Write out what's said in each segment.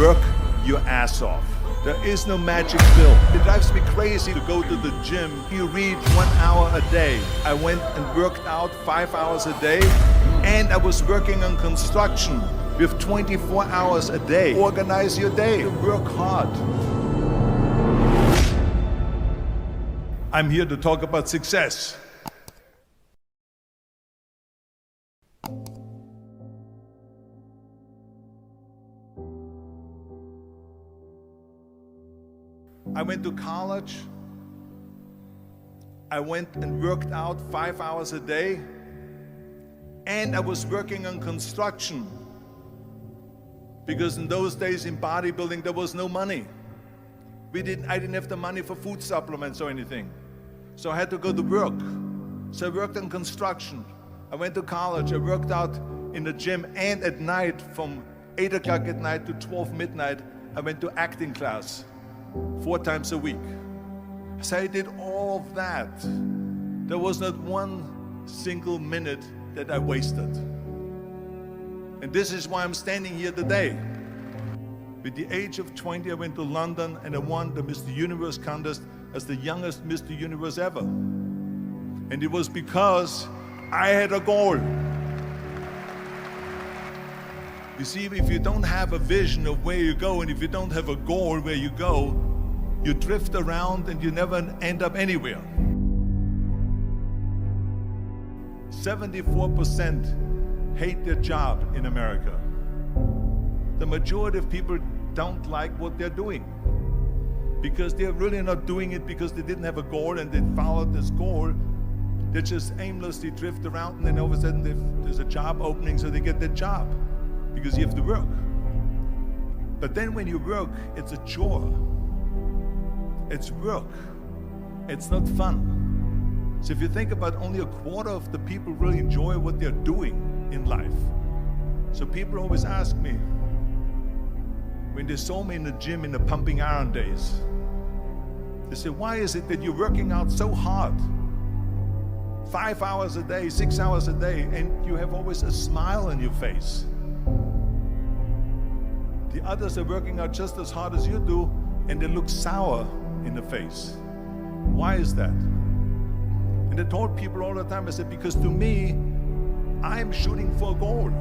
Work your ass off. There is no magic pill. It drives me crazy to go to the gym. You read 1 hour a day. I went and worked out 5 hours a day, and I was working on construction with 24 hours a day. Organize your day. Work hard. I'm here to talk about success. I went to college. I went and worked out 5 hours a day, and I was working on construction. Because in those days in bodybuilding there was no money. I didn't have the money for food supplements or anything. So I had to go to work. So I worked on construction. I went to college, I worked out in the gym, and at night from 8 o'clock at night to 12 midnight, I went to acting class 4 times a week. So I did all of that. There was not one single minute that I wasted. And this is why I'm standing here today. With the age of 20, I went to London and I won the Mr. Universe contest as the youngest Mr. Universe ever. And it was because I had a goal. You see, if you don't have a vision of where you go, and if you don't have a goal where you go, you drift around and you never end up anywhere. 74% hate their job in America. The majority of people don't like what they're doing because they're really not doing it because they didn't have a goal and they followed this goal. They just aimlessly drift around, and then all of a sudden there's a job opening, so they get that job because you have to work. But then when you work, it's a chore. It's work. It's not fun. So if you think about, only a quarter of the people really enjoy what they're doing in life. So people always ask me, when they saw me in the gym in the pumping iron days, they say, why is it that you're working out so hard? 5 hours a day, 6 hours a day, and you have always a smile on your face. The others are working out just as hard as you do, and they look sour in the face. Why is that? And I told people all the time, I said, because to me, I'm shooting for a goal.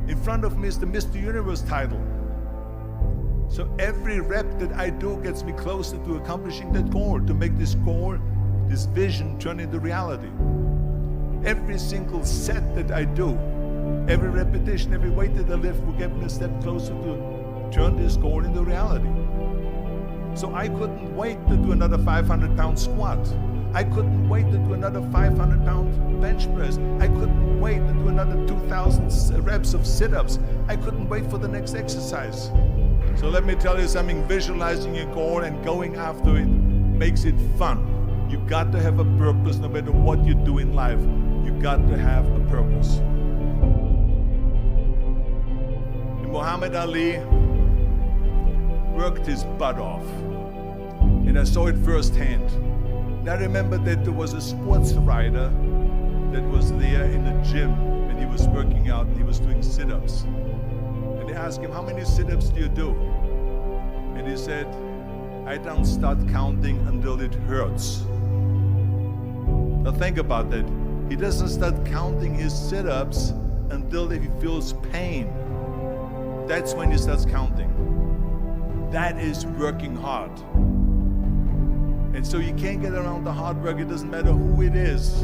In front of me is the Mr. Universe title. So every rep that I do gets me closer to accomplishing that goal, to make this goal, this vision turn into reality. Every single set that I do, every repetition, every weight that I lift will get me a step closer to turn this goal into reality. So I couldn't wait to do another 500-pound squat. I couldn't wait to do another 500-pound bench press. I couldn't wait to do another 2,000 reps of sit-ups. I couldn't wait for the next exercise. So let me tell you something, visualizing your goal and going after it makes it fun. You got to have a purpose no matter what you do in life. You got to have a purpose. And Muhammad Ali worked his butt off. And I saw it firsthand. And I remember that there was a sports writer that was there in the gym when he was working out and he was doing sit-ups. And they asked him, how many sit-ups do you do? And he said, I don't start counting until it hurts. Now think about that. He doesn't start counting his sit-ups until he feels pain. That's when he starts counting. That is working hard. And so you can't get around the hard work. It doesn't matter who it is.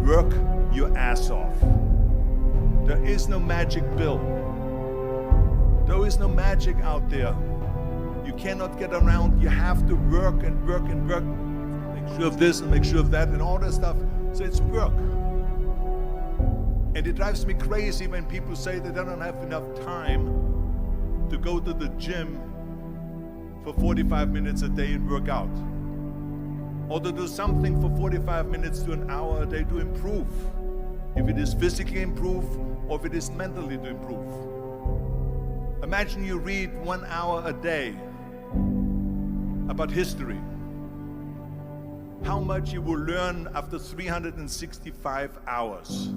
Work your ass off. There is no magic pill. There is no magic out there. You cannot get around. You have to work and work and work. Make sure of this and make sure of that and all that stuff. So it's work. And it drives me crazy when people say that they don't have enough time to go to the gym for 45 minutes a day and work out. Or to do something for 45 minutes to an hour a day to improve. If it is physically improve or if it is mentally to improve. Imagine you read 1 hour a day about history. How much you will learn after 365 hours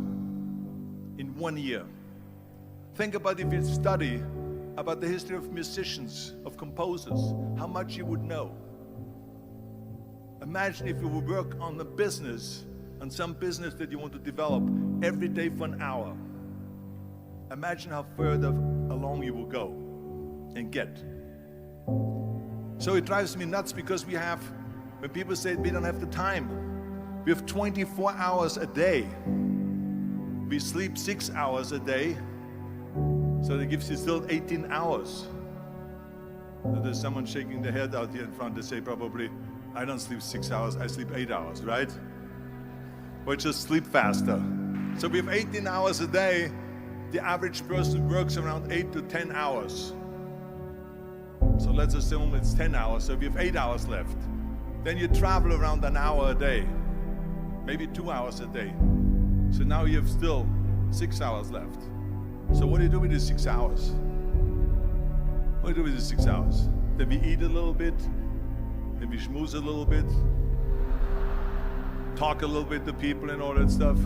in 1 year. Think about if you study about the history of musicians, of composers, how much you would know. Imagine if you would work on a business, on some business that you want to develop every day for an hour. Imagine how further along you will go and get. So it drives me nuts because when people say we don't have the time, we have 24 hours a day. We sleep 6 hours a day, so that gives you still 18 hours. So there's someone shaking their head out here in front. They say probably, I don't sleep 6 hours, I sleep 8 hours, right? Or just sleep faster. So we have 18 hours a day. The average person works around 8 to 10 hours. So let's assume it's 10 hours, so we have 8 hours left. Then you travel around an hour a day, maybe 2 hours a day. So now you have still 6 hours left. So what do you do with these 6 hours? What do you do with these 6 hours? Then we eat a little bit, then we schmooze a little bit, talk a little bit to people and all that stuff.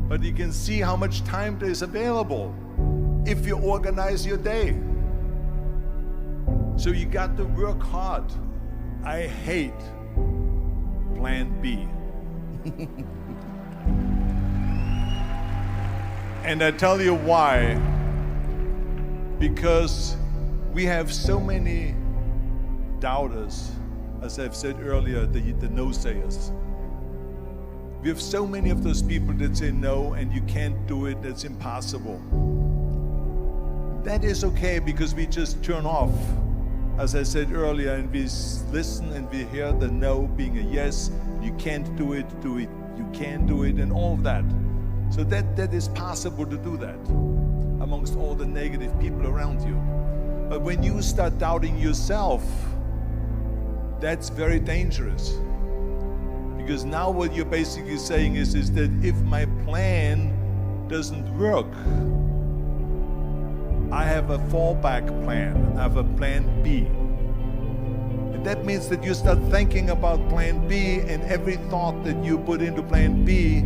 But you can see how much time there is available if you organize your day. So you got to work hard. I hate plan B. And I tell you why. Because we have so many doubters, as I've said earlier, the no-sayers. We have so many of those people that say no and you can't do it, that's impossible. That is okay because we just turn off, as I said earlier, and we listen and we hear the no being a yes. You can't do it, you can do it, and all of that. So that is possible to do that amongst all the negative people around you. But when you start doubting yourself, that's very dangerous. Because now what you're basically saying is that if my plan doesn't work, I have a fallback plan, I have a plan B. And that means that you start thinking about plan B, and every thought that you put into plan B,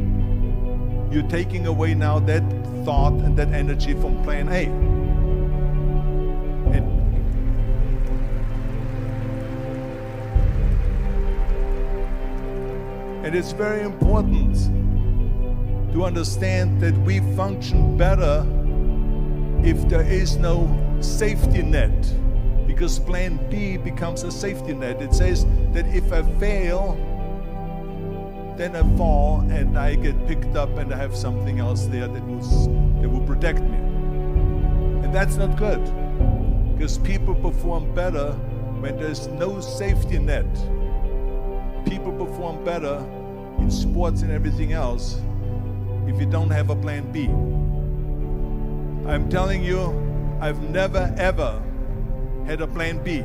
you're taking away now that thought and that energy from plan A. And it's very important to understand that we function better if there is no safety net, because plan B becomes a safety net. It says that if I fail, then I fall and I get picked up and I have something else there that will protect me. And that's not good, because people perform better when there's no safety net. People perform better in sports and everything else if you don't have a plan B. I'm telling you, I've never ever had a plan B.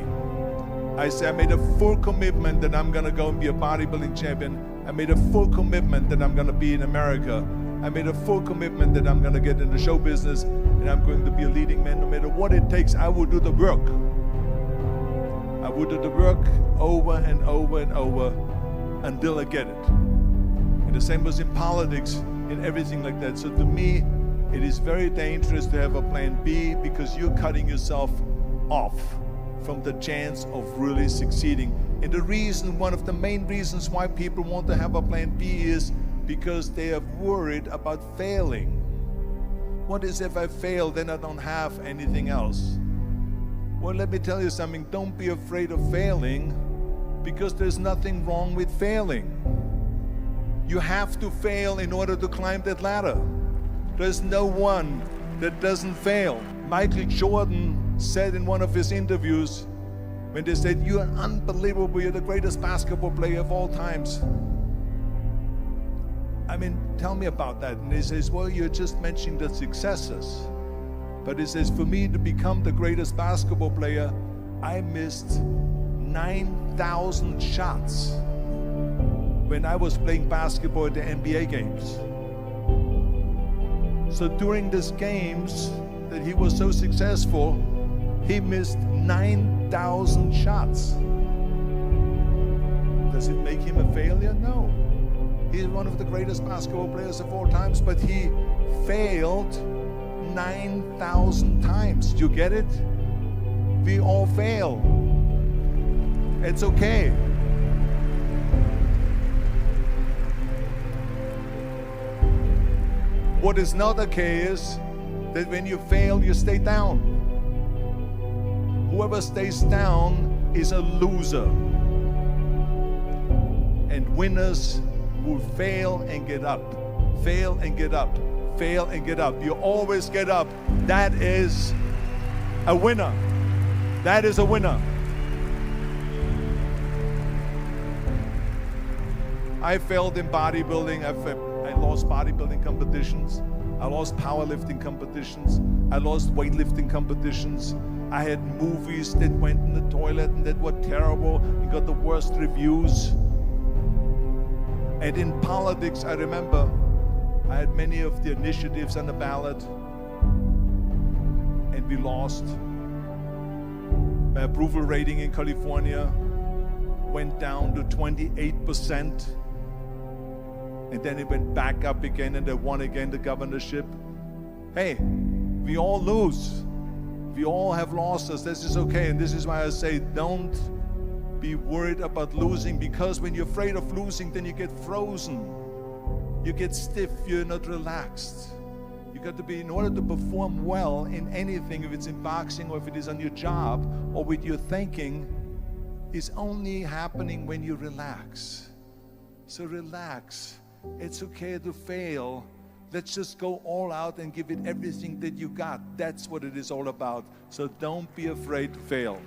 I made a full commitment that I'm gonna go and be a bodybuilding champion. I made a full commitment that I'm gonna be in America. I made a full commitment that I'm gonna get in the show business and I'm going to be a leading man. No matter what it takes, I will do the work. I will do the work over and over and over until I get it. And the same was in politics and everything like that. So to me, it is very dangerous to have a plan B, because you're cutting yourself off from the chance of really succeeding. And the reason, one of the main reasons why people want to have a plan B is because they are worried about failing. What is if I fail, then I don't have anything else? Well, let me tell you something, don't be afraid of failing, because there's nothing wrong with failing. You have to fail in order to climb that ladder. There's no one that doesn't fail. Michael Jordan said in one of his interviews, when they said, "You're unbelievable, you're the greatest basketball player of all times." I mean, tell me about that. And he says, well, you're just mentioning the successes. But he says, for me to become the greatest basketball player, I missed 9,000 shots when I was playing basketball at the NBA games. So during these games that he was so successful, he missed 9,000 shots. Does it make him a failure? No. He's one of the greatest basketball players of all times, but he failed 9,000 times. Do you get it? We all fail. It's okay. What is not okay is that when you fail, you stay down. Whoever stays down is a loser. And winners will fail and get up, fail and get up, fail and get up. You always get up. That is a winner. That is a winner. I failed in bodybuilding. I lost bodybuilding competitions. I lost powerlifting competitions. I lost weightlifting competitions. I had movies that went in the toilet and that were terrible and got the worst reviews. And in politics, I remember I had many of the initiatives on the ballot, and we lost. My approval rating in California went down to 28%, and then it went back up again, and I won again the governorship. Hey, we all lose. We all have losses. This is okay, and this is why I say don't be worried about losing, because when you're afraid of losing, then you get frozen. You get stiff, you're not relaxed. You got to be, in order to perform well in anything, if it's in boxing or if it is on your job or with your thinking, is only happening when you relax. So relax. It's okay to fail. Let's just go all out and give it everything that you got. That's what it is all about. So don't be afraid to fail.